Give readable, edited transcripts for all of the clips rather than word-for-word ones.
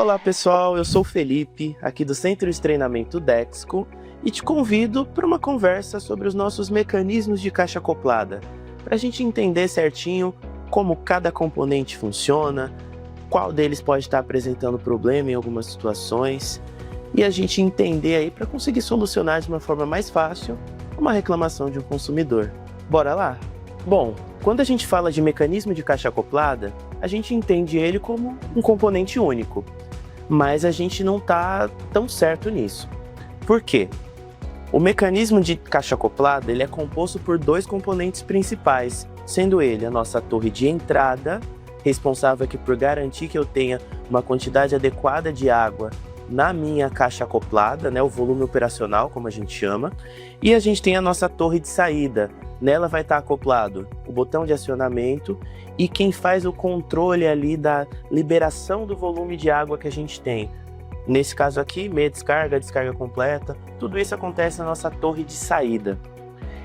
Olá pessoal, eu sou o Felipe, aqui do Centro de Treinamento Dexco, e te convido para uma conversa sobre os nossos mecanismos de caixa acoplada, para a gente entender certinho como cada componente funciona, qual deles pode estar apresentando problema em algumas situações, e a gente entender aí para conseguir solucionar de uma forma mais fácil uma reclamação de um consumidor. Bora lá? Bom, quando a gente fala de mecanismo de caixa acoplada, a gente entende ele como um componente único, mas a gente não está tão certo nisso. Por quê? O mecanismo de caixa acoplada ele é composto por dois componentes principais, sendo ele a nossa torre de entrada, responsável aqui por garantir que eu tenha uma quantidade adequada de água na minha caixa acoplada, né, o volume operacional, como a gente chama, e a gente tem a nossa torre de saída. Nela vai estar acoplado o botão de acionamento e quem faz o controle ali da liberação do volume de água que a gente tem. Nesse caso aqui, meia descarga, descarga completa, tudo isso acontece na nossa torre de saída.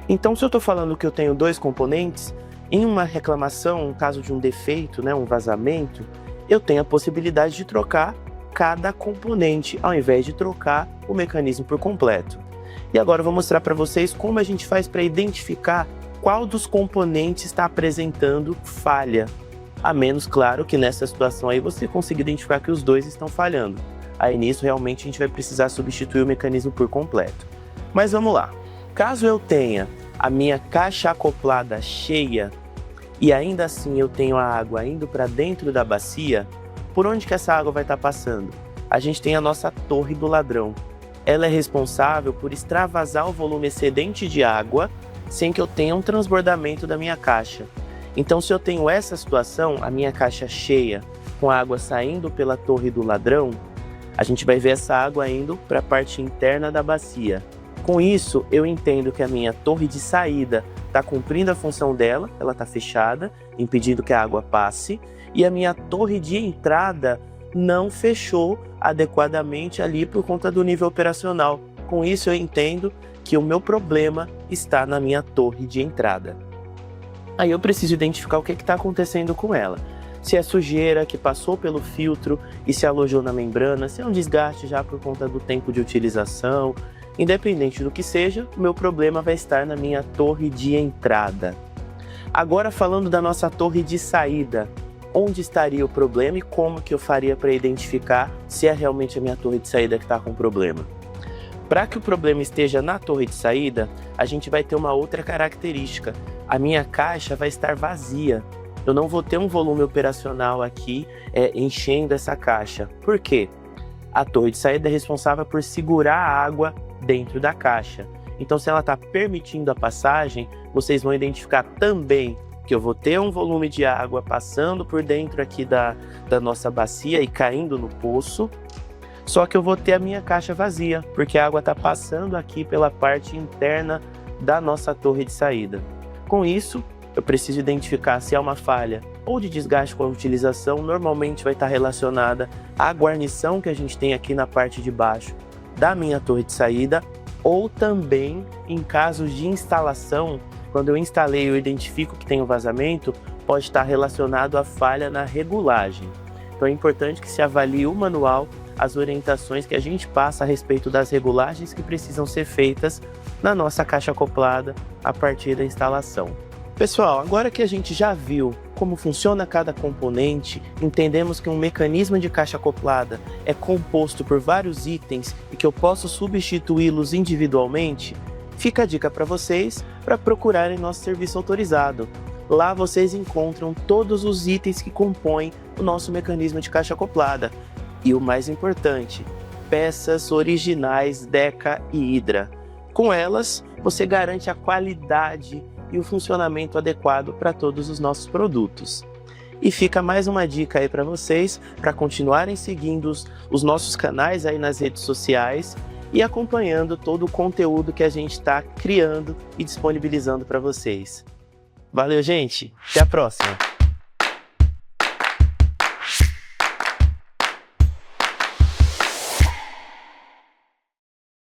Então, se eu estou falando que eu tenho dois componentes, em uma reclamação, no caso de um defeito, né, um vazamento, eu tenho a possibilidade de trocar cada componente, ao invés de trocar o mecanismo por completo. E agora eu vou mostrar para vocês como a gente faz para identificar qual dos componentes está apresentando falha. A menos, claro, que nessa situação aí você consiga identificar que os dois estão falhando. Aí nisso realmente a gente vai precisar substituir o mecanismo por completo. Mas vamos lá. Caso eu tenha a minha caixa acoplada cheia e ainda assim eu tenho a água indo para dentro da bacia, por onde que essa água vai estar passando? A gente tem a nossa torre do ladrão. Ela é responsável por extravasar o volume excedente de água sem que eu tenha um transbordamento da minha caixa. Então, se eu tenho essa situação, a minha caixa cheia, com a água saindo pela torre do ladrão, a gente vai ver essa água indo para a parte interna da bacia. Com isso, eu entendo que a minha torre de saída está cumprindo a função dela, ela está fechada, impedindo que a água passe, e a minha torre de entrada não fechou adequadamente ali por conta do nível operacional. Com isso eu entendo que o meu problema está na minha torre de entrada. Aí eu preciso identificar o que está acontecendo com ela. Se é sujeira que passou pelo filtro e se alojou na membrana, se é um desgaste já por conta do tempo de utilização, independente do que seja, o meu problema vai estar na minha torre de entrada. Agora falando da nossa torre de saída, onde estaria o problema e como que eu faria para identificar se é realmente a minha torre de saída que está com problema. Para que o problema esteja na torre de saída, a gente vai ter uma outra característica. A minha caixa vai estar vazia. Eu não vou ter um volume operacional aqui enchendo essa caixa. Por quê? A torre de saída é responsável por segurar a água dentro da caixa. Então, se ela está permitindo a passagem, vocês vão identificar também que eu vou ter um volume de água passando por dentro aqui da nossa bacia e caindo no poço, só que eu vou ter a minha caixa vazia, porque a água está passando aqui pela parte interna da nossa torre de saída. Com isso, eu preciso identificar se há uma falha ou de desgaste com a utilização, normalmente vai estar relacionada à guarnição que a gente tem aqui na parte de baixo da minha torre de saída, ou também em casos de instalação. Quando eu instalei e eu identifico que tem um vazamento, pode estar relacionado à falha na regulagem. Então é importante que se avalie o manual, as orientações que a gente passa a respeito das regulagens que precisam ser feitas na nossa caixa acoplada a partir da instalação. Pessoal, agora que a gente já viu como funciona cada componente, entendemos que um mecanismo de caixa acoplada é composto por vários itens e que eu posso substituí-los individualmente, fica a dica para vocês para procurarem nosso serviço autorizado. Lá vocês encontram todos os itens que compõem o nosso mecanismo de caixa acoplada. E o mais importante, peças originais Deca e Hydra. Com elas, você garante a qualidade e o funcionamento adequado para todos os nossos produtos. E fica mais uma dica aí para vocês, para continuarem seguindo os nossos canais aí nas redes sociais, e acompanhando todo o conteúdo que a gente está criando e disponibilizando para vocês. Valeu, gente! Até a próxima!